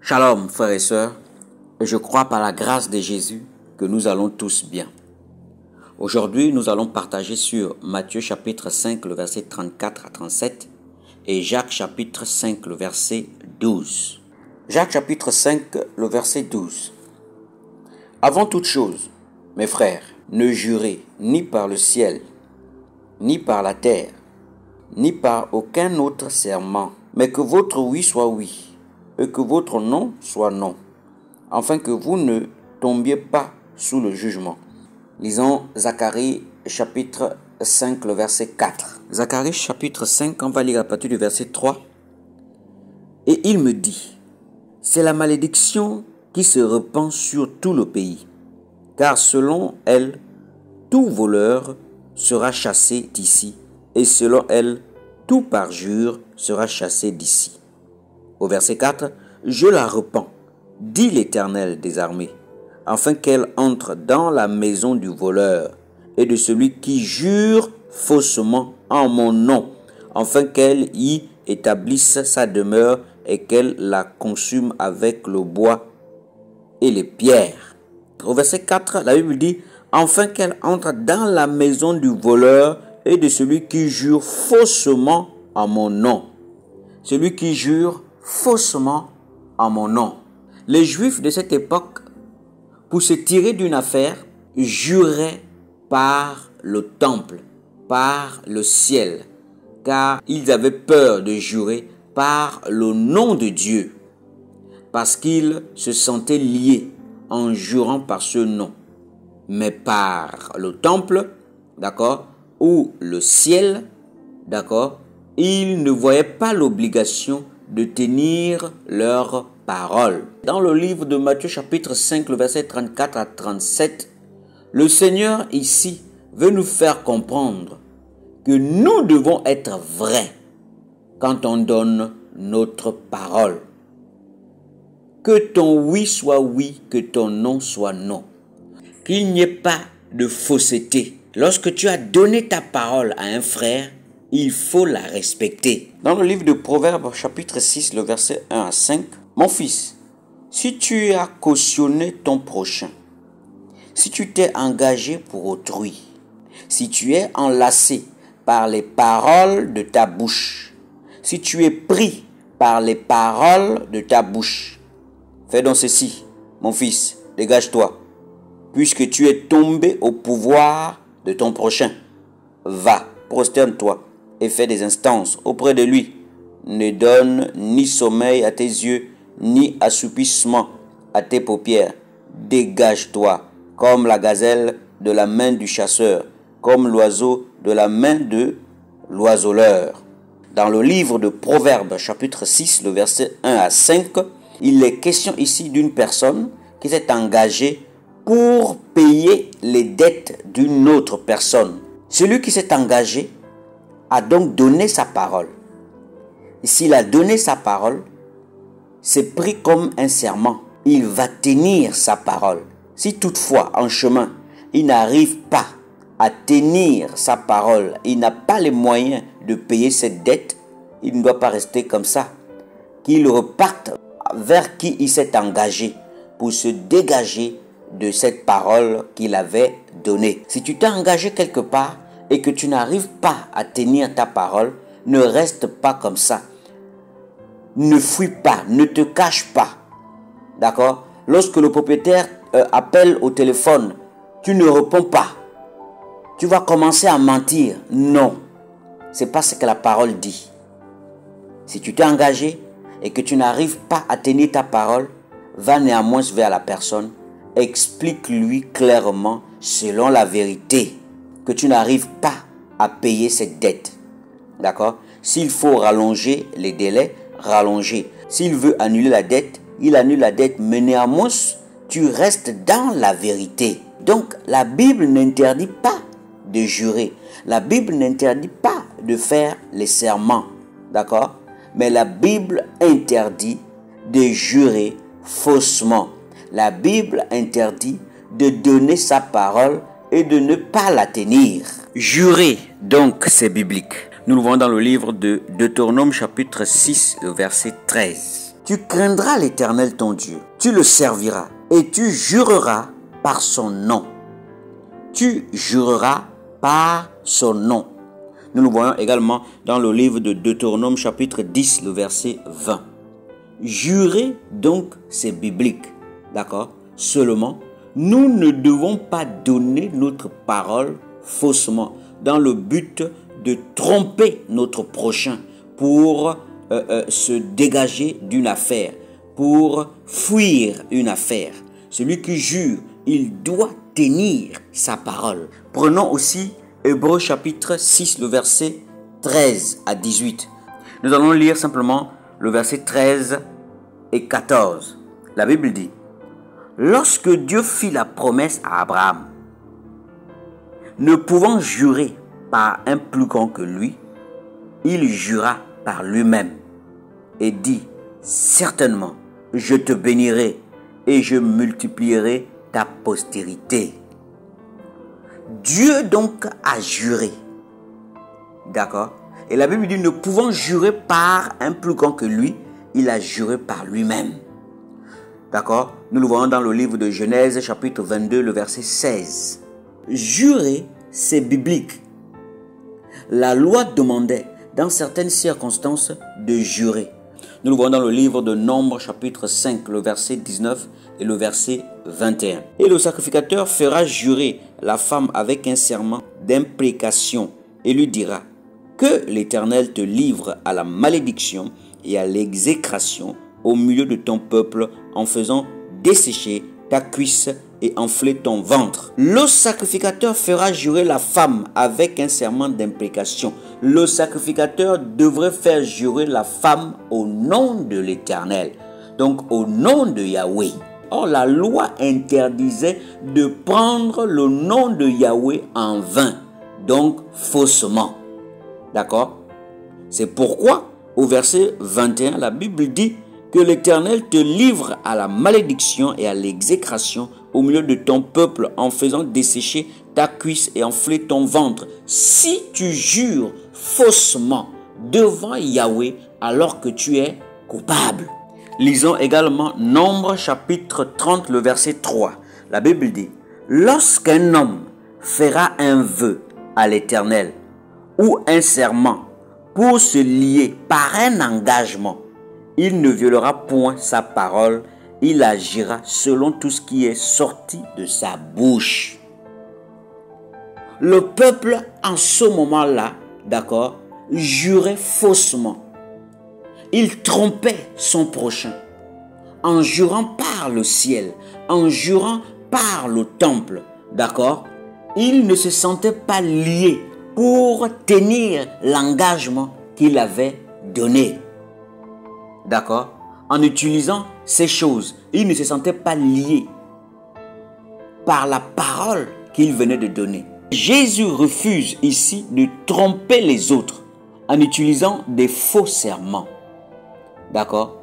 Shalom frères et sœurs, je crois par la grâce de Jésus que nous allons tous bien. Aujourd'hui, nous allons partager sur Matthieu chapitre 5, le verset 34 à 37 et Jacques chapitre 5, le verset 12. Jacques chapitre 5, le verset 12. Avant toute chose, mes frères, ne jurez ni par le ciel, ni par la terre, ni par aucun autre serment, mais que votre oui soit oui, et que votre non soit non, afin que vous ne tombiez pas sous le jugement. Lisons Zacharie chapitre 5, le verset 4. Zacharie chapitre 5, on va lire à partir du verset 3. Et il me dit, c'est la malédiction qui se répand sur tout le pays, car selon elle, tout voleur sera chassé d'ici, et selon elle, tout parjure sera chassé d'ici. Au verset 4, je la repens, dit l'Éternel des armées, afin qu'elle entre dans la maison du voleur et de celui qui jure faussement en mon nom, afin qu'elle y établisse sa demeure et qu'elle la consume avec le bois et les pierres. Au verset 4, la Bible dit, afin qu'elle entre dans la maison du voleur et de celui qui jure faussement en mon nom. Celui qui jure faussement en mon nom. Les Juifs de cette époque, pour se tirer d'une affaire, juraient par le temple, par le ciel, car ils avaient peur de jurer par le nom de Dieu, parce qu'ils se sentaient liés en jurant par ce nom. Mais par le temple, d'accord, ou le ciel, d'accord, ils ne voyaient pas l'obligation de tenir leurs paroles. Dans le livre de Matthieu chapitre 5, le verset 34 à 37, le Seigneur ici veut nous faire comprendre que nous devons être vrais quand on donne notre parole. Que ton oui soit oui, que ton non soit non. Qu'il n'y ait pas de fausseté. Lorsque tu as donné ta parole à un frère, il faut la respecter. Dans le livre de Proverbes, chapitre 6, le verset 1 à 5, « Mon fils, si tu as cautionné ton prochain, si tu t'es engagé pour autrui, si tu es enlacé par les paroles de ta bouche, si tu es pris par les paroles de ta bouche, fais donc ceci, mon fils, dégage-toi, puisque tu es tombé au pouvoir de ton prochain. Va, prosterne-toi et fais des instances auprès de lui. Ne donne ni sommeil à tes yeux, ni assoupissement à tes paupières. Dégage-toi comme la gazelle de la main du chasseur, comme l'oiseau de la main de l'oiseleur. » Dans le livre de Proverbes, chapitre 6, le verset 1 à 5, il est question ici d'une personne qui s'est engagée pour payer les dettes d'une autre personne. Celui qui s'est engagé a donc donné sa parole. Et s'il a donné sa parole, c'est pris comme un serment. Il va tenir sa parole. Si toutefois, en chemin, il n'arrive pas à tenir sa parole, il n'a pas les moyens de payer cette dette, il ne doit pas rester comme ça. Qu'il reparte vers qui il s'est engagé pour se dégager de cette parole qu'il avait donnée. Si tu t'es engagé quelque part et que tu n'arrives pas à tenir ta parole, ne reste pas comme ça. Ne fuis pas, ne te cache pas. D'accord? Lorsque le propriétaire appelle au téléphone, tu ne réponds pas. Tu vas commencer à mentir. Non, c'est pas ce que la parole dit. Si tu t'es engagé et que tu n'arrives pas à tenir ta parole, va néanmoins vers la personne, explique-lui clairement, selon la vérité, que tu n'arrives pas à payer cette dette. D'accord? S'il faut rallonger les délais, rallonger. S'il veut annuler la dette, il annule la dette, mais néanmoins, tu restes dans la vérité. Donc, la Bible n'interdit pas de jurer. La Bible n'interdit pas de faire les serments. D'accord? Mais la Bible interdit de jurer faussement. La Bible interdit de donner sa parole et de ne pas la tenir. Jurer, donc, c'est biblique. Nous le voyons dans le livre de Deutéronome chapitre 6, le verset 13. Tu craindras l'Éternel ton Dieu, tu le serviras et tu jureras par son nom. Tu jureras par son nom. Nous le voyons également dans le livre de Deutéronome chapitre 10, le verset 20. Jurer donc c'est biblique, d'accord? Seulement, nous ne devons pas donner notre parole faussement dans le but de tromper notre prochain pour se dégager d'une affaire, pour fuir une affaire. Celui qui jure, il doit tenir sa parole. Prenons aussi Hébreux chapitre 6, le verset 13 à 18. Nous allons lire simplement le verset 13 et 14. La Bible dit: lorsque Dieu fit la promesse à Abraham, ne pouvant jurer par un plus grand que lui, il jura par lui-même et dit: certainement, je te bénirai et je multiplierai ta postérité. Dieu donc a juré. D'accord? Et la Bible dit: ne pouvant jurer par un plus grand que lui, il a juré par lui-même. D'accord? Nous le voyons dans le livre de Genèse chapitre 22, le verset 16. Jurer, c'est biblique. La loi demandait, dans certaines circonstances, de jurer. Nous le voyons dans le livre de Nombres chapitre 5, le verset 19 et le verset 21. Et le sacrificateur fera jurer la femme avec un serment d'imprécation et lui dira: que l'Éternel te livre à la malédiction et à l'exécration au milieu de ton peuple en faisant dessécher ta cuisse et enfler ton ventre. Le sacrificateur fera jurer la femme avec un serment d'imprécation. Le sacrificateur devrait faire jurer la femme au nom de l'Éternel, donc au nom de Yahweh. Or, la loi interdisait de prendre le nom de Yahweh en vain, donc faussement. D'accord? C'est pourquoi, au verset 21, la Bible dit que l'Éternel te livre à la malédiction et à l'exécration au milieu de ton peuple en faisant dessécher ta cuisse et enfler ton ventre. Si tu jures faussement devant Yahweh alors que tu es coupable. Lisons également Nombres chapitre 30, le verset 3. La Bible dit: lorsqu'un homme fera un vœu à l'Éternel ou un serment pour se lier par un engagement, il ne violera point sa parole, il agira selon tout ce qui est sorti de sa bouche. Le peuple, en ce moment-là, d'accord, jurait faussement. Il trompait son prochain en jurant par le ciel, en jurant par le temple, d'accord. Il ne se sentait pas lié pour tenir l'engagement qu'il avait donné. D'accord? En utilisant ces choses, il ne se sentait pas lié par la parole qu'il venait de donner. Jésus refuse ici de tromper les autres en utilisant des faux serments. D'accord?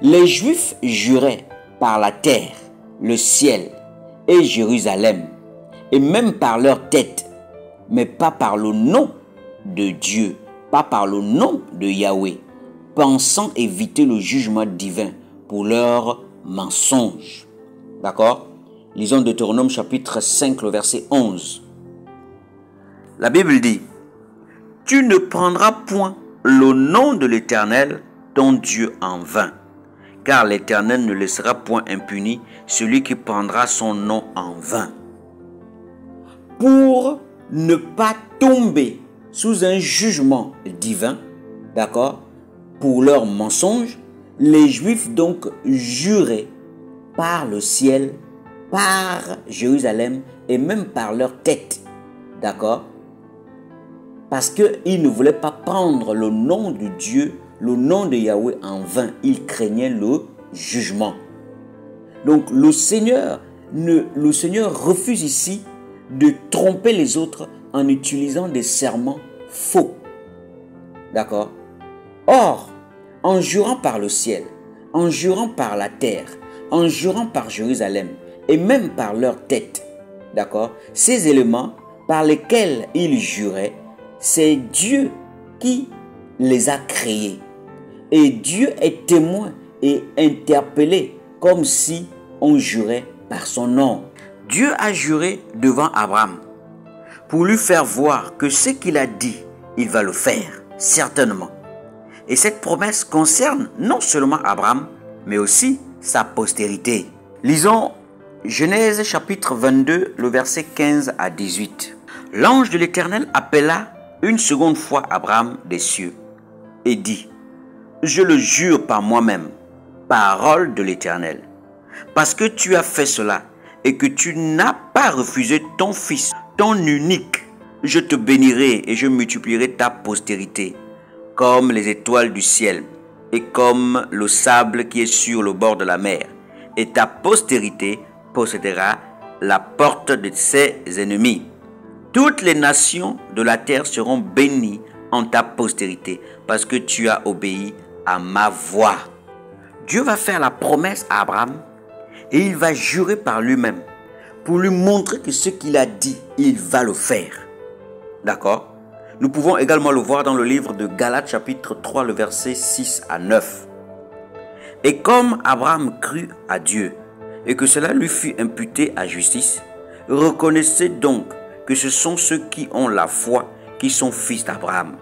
Les Juifs juraient par la terre, le ciel et Jérusalem, et même par leur tête, mais pas par le nom de Dieu, pas par le nom de Yahweh, pensant éviter le jugement divin pour leurs mensonges. D'accord? Lisons Deutéronome chapitre 5, le verset 11. La Bible dit: tu ne prendras point le nom de l'Éternel, ton Dieu, en vain, car l'Éternel ne laissera point impuni celui qui prendra son nom en vain. Pour ne pas tomber sous un jugement divin, d'accord, pour leurs mensonges, les Juifs donc juraient par le ciel, par Jérusalem et même par leur tête, d'accord, parce qu'ils ne voulaient pas prendre le nom de Dieu, le nom de Yahweh en vain. Ils craignaient le jugement. Donc le Seigneur refuse ici de tromper les autres en utilisant des serments faux. D'accord? Or, en jurant par le ciel, en jurant par la terre, en jurant par Jérusalem et même par leur tête, d'accord, ces éléments par lesquels ils juraient, c'est Dieu qui les a créés. Et Dieu est témoin et interpellé comme si on jurait par son nom. Dieu a juré devant Abraham pour lui faire voir que ce qu'il a dit, il va le faire, certainement. Et cette promesse concerne non seulement Abraham, mais aussi sa postérité. Lisons Genèse chapitre 22, le verset 15 à 18. L'ange de l'Éternel appela une seconde fois Abraham des cieux et dit, « Je le jure par moi-même, parole de l'Éternel, parce que tu as fait cela et que tu n'as pas refusé ton fils, ton unique, je te bénirai et je multiplierai ta postérité, comme les étoiles du ciel et comme le sable qui est sur le bord de la mer. Et ta postérité possédera la porte de ses ennemis. Toutes les nations de la terre seront bénies en ta postérité, parce que tu as obéi à ma voix. » Dieu va faire la promesse à Abraham et il va jurer par lui-même pour lui montrer que ce qu'il a dit, il va le faire. D'accord? Nous pouvons également le voir dans le livre de Galates chapitre 3, le verset 6 à 9. Et comme Abraham crut à Dieu et que cela lui fut imputé à justice, reconnaissez donc que ce sont ceux qui ont la foi qui sont fils d'Abraham.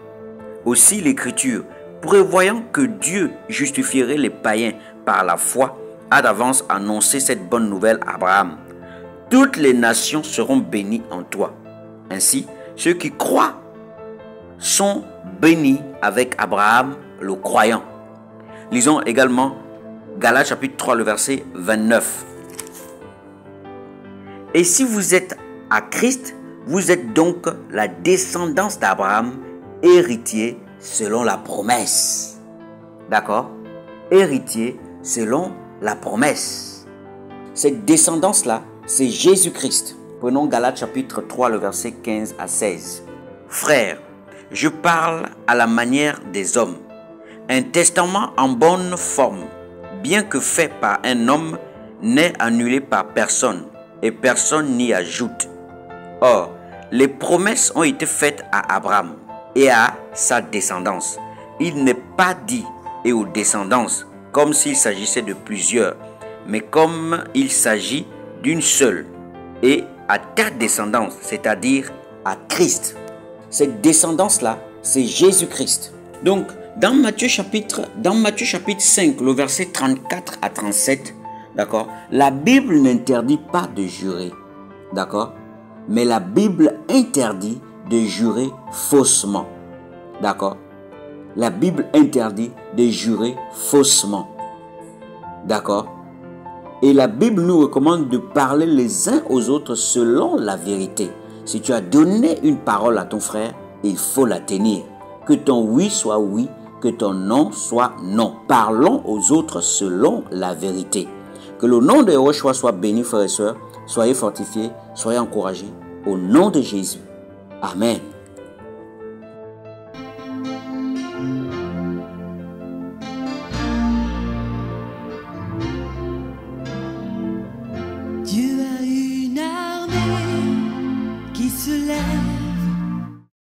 Aussi l'Écriture, prévoyant que Dieu justifierait les païens par la foi, a d'avance annoncé cette bonne nouvelle à Abraham. Toutes les nations seront bénies en toi. Ainsi, ceux qui croient sont bénis avec Abraham le croyant. Lisons également Galates chapitre 3, le verset 29. Et si vous êtes à Christ, vous êtes donc la descendance d'Abraham, héritier selon la promesse. D'accord? Héritier selon la promesse. Cette descendance-là, c'est Jésus-Christ. Prenons Galates chapitre 3, le verset 15 à 16. Frères, je parle à la manière des hommes. Un testament en bonne forme, bien que fait par un homme, n'est annulé par personne, et personne n'y ajoute. Or, les promesses ont été faites à Abraham et à sa descendance. Il n'est pas dit et aux descendances, comme s'il s'agissait de plusieurs, mais comme il s'agit d'une seule, et à ta descendance, c'est-à-dire à Christ. Cette descendance-là, c'est Jésus-Christ. Donc, dans Matthieu chapitre 5, le verset 34 à 37, d'accord, la Bible n'interdit pas de jurer, d'accord, mais la Bible interdit de jurer faussement, d'accord. La Bible interdit de jurer faussement, d'accord. Et la Bible nous recommande de parler les uns aux autres selon la vérité. Si tu as donné une parole à ton frère, il faut la tenir. Que ton oui soit oui, que ton non soit non. Parlons aux autres selon la vérité. Que le nom de Yahushua soit béni, frères et sœurs. Soyez fortifiés, soyez encouragés. Au nom de Jésus. Amen.